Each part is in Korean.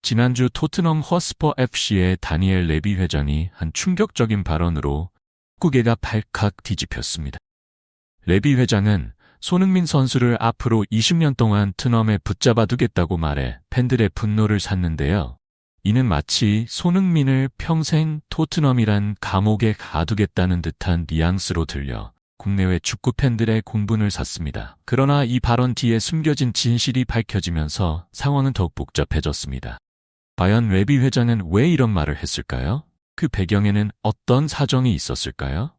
지난주 토트넘 허스퍼 FC의 다니엘 레비 회장이 한 충격적인 발언으로 축구계가 발칵 뒤집혔습니다. 레비 회장은 손흥민 선수를 앞으로 20년 동안 토트넘에 붙잡아 두겠다고 말해 팬들의 분노를 샀는데요. 이는 마치 손흥민을 평생 토트넘이란 감옥에 가두겠다는 듯한 뉘앙스로 들려 국내외 축구 팬들의 공분을 샀습니다. 그러나 이 발언 뒤에 숨겨진 진실이 밝혀지면서 상황은 더욱 복잡해졌습니다. 과연 레비 회장은 왜 이런 말을 했을까요? 그 배경에는 어떤 사정이 있었을까요?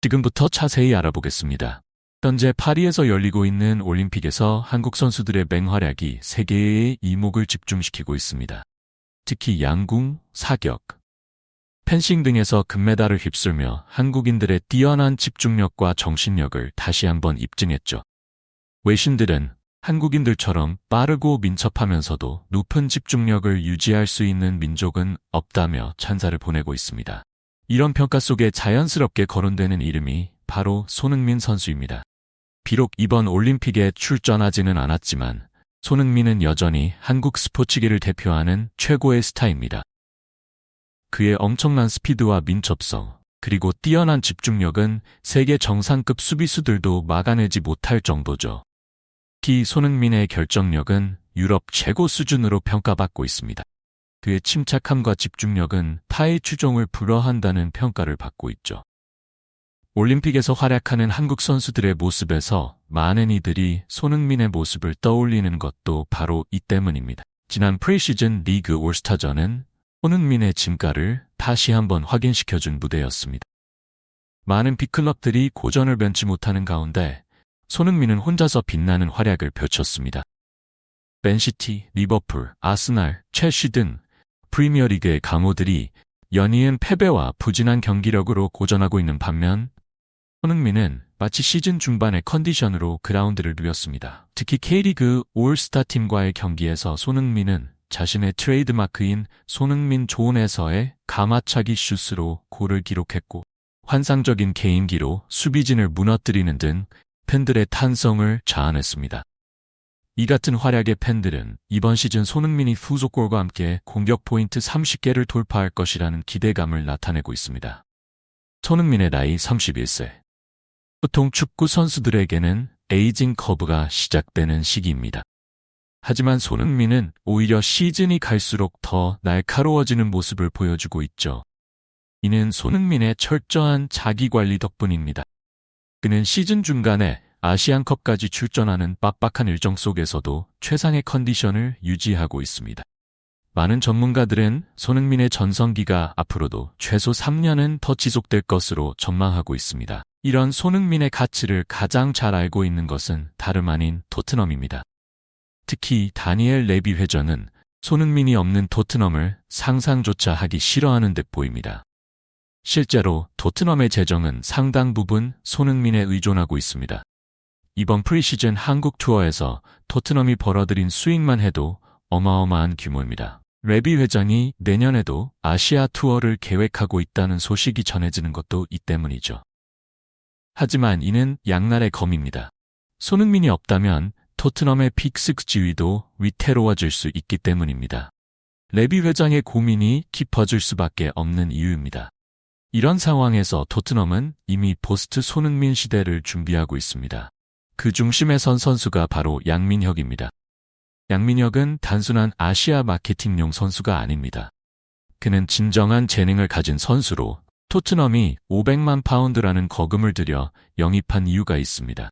지금부터 자세히 알아보겠습니다. 현재 파리에서 열리고 있는 올림픽에서 한국 선수들의 맹활약이 세계의 이목을 집중시키고 있습니다. 특히 양궁, 사격, 펜싱 등에서 금메달을 휩쓸며 한국인들의 뛰어난 집중력과 정신력을 다시 한번 입증했죠. 외신들은 한국인들처럼 빠르고 민첩하면서도 높은 집중력을 유지할 수 있는 민족은 없다며 찬사를 보내고 있습니다. 이런 평가 속에 자연스럽게 거론되는 이름이 바로 손흥민 선수입니다. 비록 이번 올림픽에 출전하지는 않았지만 손흥민은 여전히 한국 스포츠계를 대표하는 최고의 스타입니다. 그의 엄청난 스피드와 민첩성, 그리고 뛰어난 집중력은 세계 정상급 수비수들도 막아내지 못할 정도죠. 특히 손흥민의 결정력은 유럽 최고 수준으로 평가받고 있습니다. 그의 침착함과 집중력은 타의 추종을 불허한다는 평가를 받고 있죠. 올림픽에서 활약하는 한국 선수들의 모습에서 많은 이들이 손흥민의 모습을 떠올리는 것도 바로 이 때문입니다. 지난 프리시즌 리그 올스타전은 손흥민의 진가를 다시 한번 확인시켜준 무대였습니다. 많은 빅클럽들이 고전을 면치 못하는 가운데 손흥민은 혼자서 빛나는 활약을 펼쳤습니다. 맨시티, 리버풀, 아스날, 첼시 등 프리미어리그의 강호들이 연이은 패배와 부진한 경기력으로 고전하고 있는 반면 손흥민은 마치 시즌 중반의 컨디션으로 그라운드를 누볐습니다. 특히 K리그 올스타팀과의 경기에서 손흥민은 자신의 트레이드마크인 손흥민 존에서의 가마차기 슛으로 골을 기록했고 환상적인 개인기로 수비진을 무너뜨리는 등 팬들의 탄성을 자아냈습니다. 이 같은 활약의 팬들은 이번 시즌 손흥민이 후속골과 함께 공격 포인트 30개를 돌파할 것이라는 기대감을 나타내고 있습니다. 손흥민의 나이 31세. 보통 축구 선수들에게는 에이징 커브가 시작되는 시기입니다. 하지만 손흥민은 오히려 시즌이 갈수록 더 날카로워지는 모습을 보여주고 있죠. 이는 손흥민의 철저한 자기관리 덕분입니다. 그는 시즌 중간에 아시안컵까지 출전하는 빡빡한 일정 속에서도 최상의 컨디션을 유지하고 있습니다. 많은 전문가들은 손흥민의 전성기가 앞으로도 최소 3년은 더 지속될 것으로 전망하고 있습니다. 이런 손흥민의 가치를 가장 잘 알고 있는 것은 다름 아닌 토트넘입니다. 특히 다니엘 레비 회장은 손흥민이 없는 토트넘을 상상조차 하기 싫어하는 듯 보입니다. 실제로 토트넘의 재정은 상당 부분 손흥민에 의존하고 있습니다. 이번 프리시즌 한국 투어에서 토트넘이 벌어들인 수익만 해도 어마어마한 규모입니다. 레비 회장이 내년에도 아시아 투어를 계획하고 있다는 소식이 전해지는 것도 이 때문이죠. 하지만 이는 양날의 검입니다. 손흥민이 없다면 토트넘의 픽6 지위도 위태로워질 수 있기 때문입니다. 레비 회장의 고민이 깊어질 수밖에 없는 이유입니다. 이런 상황에서 토트넘은 이미 포스트 손흥민 시대를 준비하고 있습니다. 그 중심에 선 선수가 바로 양민혁입니다. 양민혁은 단순한 아시아 마케팅용 선수가 아닙니다. 그는 진정한 재능을 가진 선수로 토트넘이 500만 파운드라는 거금을 들여 영입한 이유가 있습니다.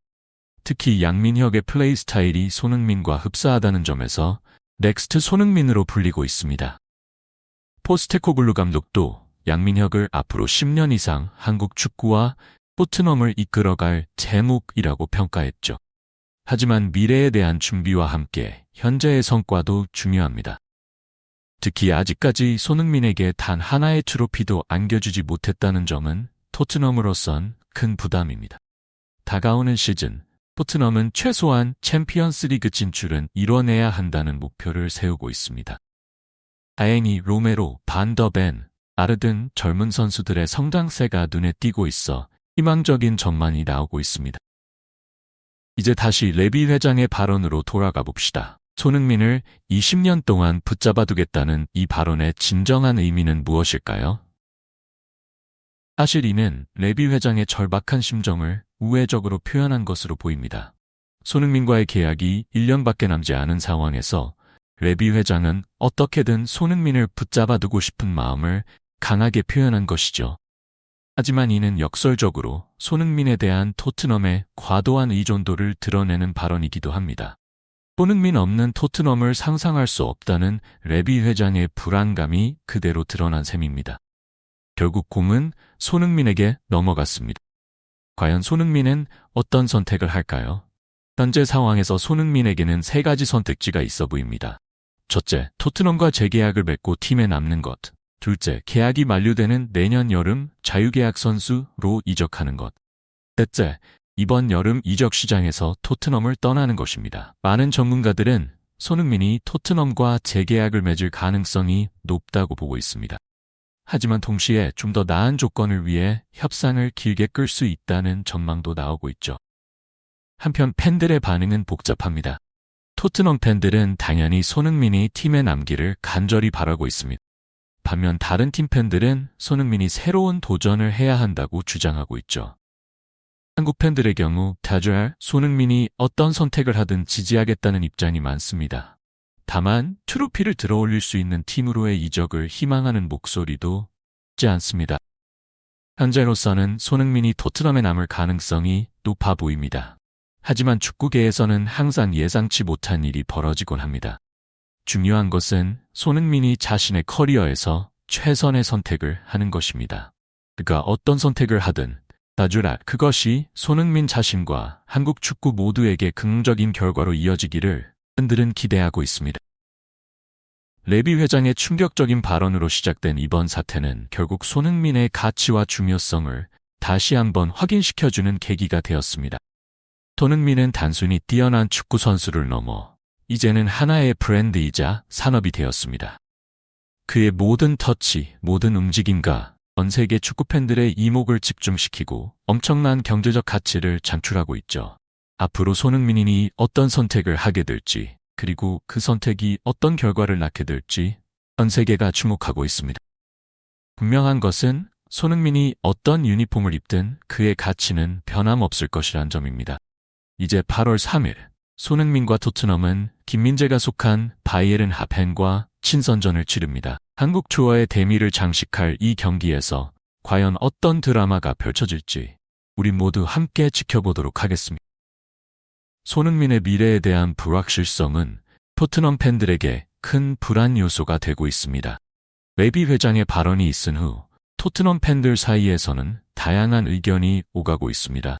특히 양민혁의 플레이 스타일이 손흥민과 흡사하다는 점에서 넥스트 손흥민으로 불리고 있습니다. 포스테코글루 감독도 양민혁을 앞으로 10년 이상 한국 축구와 토트넘을 이끌어갈 제목이라고 평가했죠. 하지만 미래에 대한 준비와 함께 현재의 성과도 중요합니다. 특히 아직까지 손흥민에게 단 하나의 트로피도 안겨주지 못했다는 점은 토트넘으로선 큰 부담입니다. 다가오는 시즌, 토트넘은 최소한 챔피언스 리그 진출은 이뤄내야 한다는 목표를 세우고 있습니다. 다행히 로메로, 반더벤, 아르 등 젊은 선수들의 성장세가 눈에 띄고 있어 희망적인 전망이 나오고 있습니다. 이제 다시 레비 회장의 발언으로 돌아가 봅시다. 손흥민을 20년 동안 붙잡아두겠다는 이 발언의 진정한 의미는 무엇일까요? 사실 이는 레비 회장의 절박한 심정을 우회적으로 표현한 것으로 보입니다. 손흥민과의 계약이 1년밖에 남지 않은 상황에서 레비 회장은 어떻게든 손흥민을 붙잡아두고 싶은 마음을 강하게 표현한 것이죠. 하지만 이는 역설적으로 손흥민에 대한 토트넘의 과도한 의존도를 드러내는 발언이기도 합니다. 손흥민 없는 토트넘을 상상할 수 없다는 레비 회장의 불안감이 그대로 드러난 셈입니다. 결국 공은 손흥민에게 넘어갔습니다. 과연 손흥민은 어떤 선택을 할까요? 현재 상황에서 손흥민에게는 세 가지 선택지가 있어 보입니다. 첫째, 토트넘과 재계약을 맺고 팀에 남는 것. 둘째, 계약이 만료되는 내년 여름 자유계약 선수로 이적하는 것. 셋째, 이번 여름 이적 시장에서 토트넘을 떠나는 것입니다. 많은 전문가들은 손흥민이 토트넘과 재계약을 맺을 가능성이 높다고 보고 있습니다. 하지만 동시에 좀 더 나은 조건을 위해 협상을 길게 끌 수 있다는 전망도 나오고 있죠. 한편 팬들의 반응은 복잡합니다. 토트넘 팬들은 당연히 손흥민이 팀에 남기를 간절히 바라고 있습니다. 반면 다른 팀 팬들은 손흥민이 새로운 도전을 해야 한다고 주장하고 있죠. 한국 팬들의 경우 다들 손흥민이 어떤 선택을 하든 지지하겠다는 입장이 많습니다. 다만 트로피를 들어올릴 수 있는 팀으로의 이적을 희망하는 목소리도 없지 않습니다. 현재로서는 손흥민이 토트넘에 남을 가능성이 높아 보입니다. 하지만 축구계에서는 항상 예상치 못한 일이 벌어지곤 합니다. 중요한 것은 손흥민이 자신의 커리어에서 최선의 선택을 하는 것입니다. 그가 어떤 선택을 하든 다주라 그것이 손흥민 자신과 한국 축구 모두에게 긍정적인 결과로 이어지기를 팬들은 기대하고 있습니다. 레비 회장의 충격적인 발언으로 시작된 이번 사태는 결국 손흥민의 가치와 중요성을 다시 한번 확인시켜주는 계기가 되었습니다. 손흥민은 단순히 뛰어난 축구 선수를 넘어 이제는 하나의 브랜드이자 산업이 되었습니다. 그의 모든 터치, 모든 움직임과 전 세계 축구 팬들의 이목을 집중시키고 엄청난 경제적 가치를 창출하고 있죠. 앞으로 손흥민이 어떤 선택을 하게 될지, 그리고 그 선택이 어떤 결과를 낳게 될지 전 세계가 주목하고 있습니다. 분명한 것은 손흥민이 어떤 유니폼을 입든 그의 가치는 변함없을 것이란 점입니다. 이제 8월 3일 손흥민과 토트넘은 김민재가 속한 바이에른 하펜과 친선전을 치릅니다. 한국 투어의 대미를 장식할 이 경기에서 과연 어떤 드라마가 펼쳐질지 우리 모두 함께 지켜보도록 하겠습니다. 손흥민의 미래에 대한 불확실성은 토트넘 팬들에게 큰 불안 요소가 되고 있습니다. 레비 회장의 발언이 있은 후 토트넘 팬들 사이에서는 다양한 의견이 오가고 있습니다.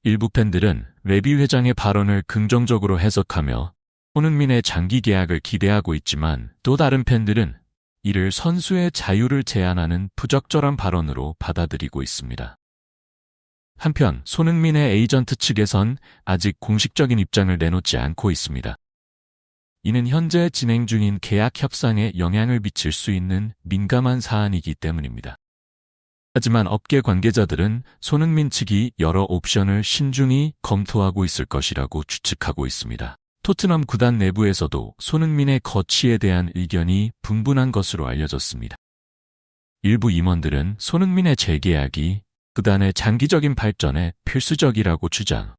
일부 팬들은 레비 회장의 발언을 긍정적으로 해석하며 손흥민의 장기 계약을 기대하고 있지만 또 다른 팬들은 이를 선수의 자유를 제한하는 부적절한 발언으로 받아들이고 있습니다. 한편 손흥민의 에이전트 측에선 아직 공식적인 입장을 내놓지 않고 있습니다. 이는 현재 진행 중인 계약 협상에 영향을 미칠 수 있는 민감한 사안이기 때문입니다. 하지만 업계 관계자들은 손흥민 측이 여러 옵션을 신중히 검토하고 있을 것이라고 추측하고 있습니다. 토트넘 구단 내부에서도 손흥민의 거취에 대한 의견이 분분한 것으로 알려졌습니다. 일부 임원들은 손흥민의 재계약이 구단의 장기적인 발전에 필수적이라고 주장,